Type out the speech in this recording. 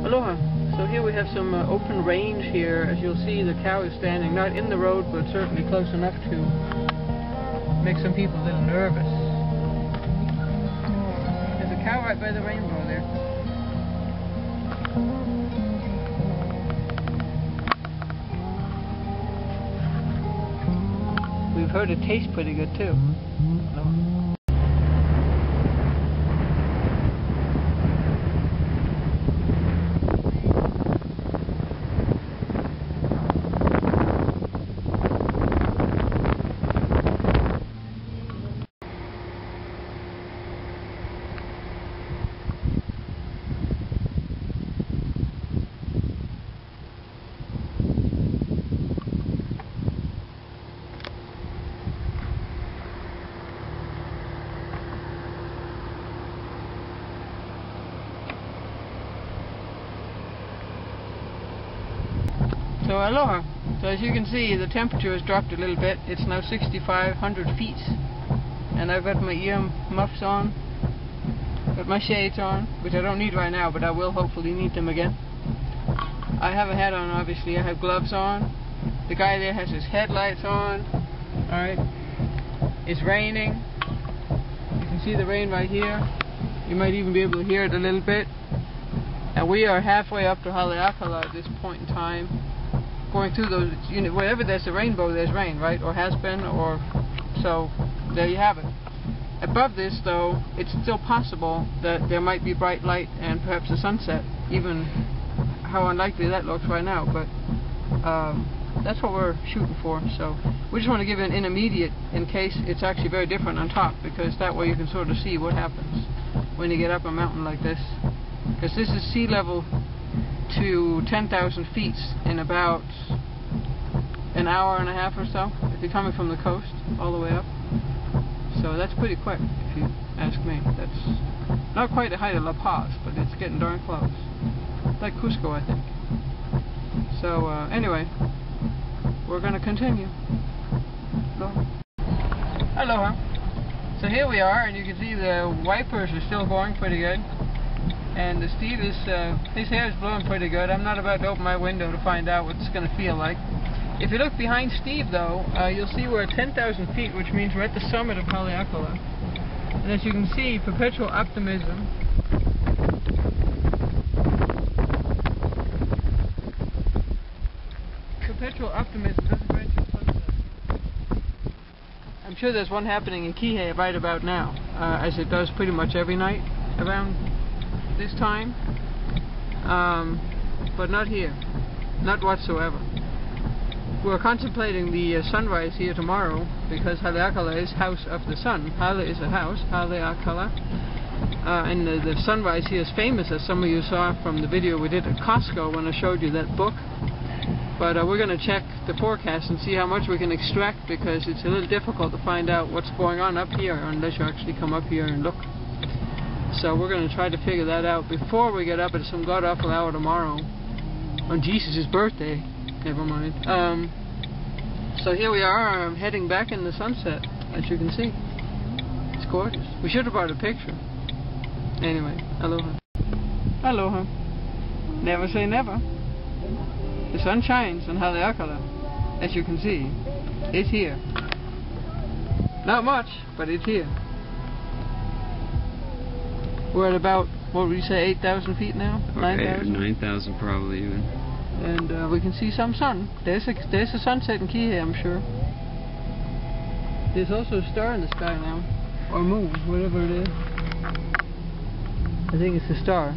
Aloha. So here we have some open range here. As you'll see, the cow is standing not in the road, but certainly close enough to make some people a little nervous. There's a cow right by the rainbow there. We've heard it tastes pretty good too. So aloha. So as you can see, the temperature has dropped a little bit. It's now 6,500 feet, and I've got my ear muffs on, got my shades on, which I don't need right now, but I will hopefully need them again. I have a hat on, obviously. I have gloves on. The guy there has his headlights on. Alright. It's raining. You can see the rain right here. You might even be able to hear it a little bit. And we are halfway up to Haleakala at this point in time. Going through those, wherever there's a rainbow, there's rain, right? Or has been, or so there you have it. Above this, though, it's still possible that there might be bright light and perhaps a sunset, even how unlikely that looks right now. But that's what we're shooting for. So we just want to give an intermediate in case it's actually very different on top, because that way you can sort of see what happens when you get up a mountain like this. Because this is sea level to 10,000 feet in about an hour and a half or so, if you're coming from the coast all the way up. So that's pretty quick, if you ask me. That's not quite the height of La Paz, but it's getting darn close. Like Cusco, I think. So anyway, we're going to continue. Aloha. Aloha. So here we are, and you can see the wipers are still going pretty good. And Steve is, his hair is blowing pretty good. I'm not about to open my window to find out what it's going to feel like. If you look behind Steve, though, you'll see we're at 10,000 feet, which means we're at the summit of Haleakala. And as you can see, perpetual optimism. Perpetual optimism doesn't grant you sunset. I'm sure there's one happening in Kihei right about now, as it does pretty much every night around this time, but not here, not whatsoever. We're contemplating the sunrise here tomorrow, because Haleakala is house of the sun. Hale is a house, Haleakala, and the sunrise here is famous, as some of you saw from the video we did at Costco when I showed you that book. But we're going to check the forecast and see how much we can extract, because it's a little difficult to find out what's going on up here unless you actually come up here and look. So we're going to try to figure that out before we get up at some god-awful hour tomorrow on Jesus' birthday. Never mind. So here we are, heading back in the sunset, as you can see. It's gorgeous. We should have brought a picture. Anyway, aloha. Aloha. Never say never. The sun shines on Haleakala, as you can see. It's here. Not much, but it's here. We're at about, what would you say, 8,000 feet now? 9,000? 9,000 probably even. And we can see some sun. There's a sunset in Kihei, I'm sure. There's also a star in the sky now. Or moon, whatever it is. I think it's a star.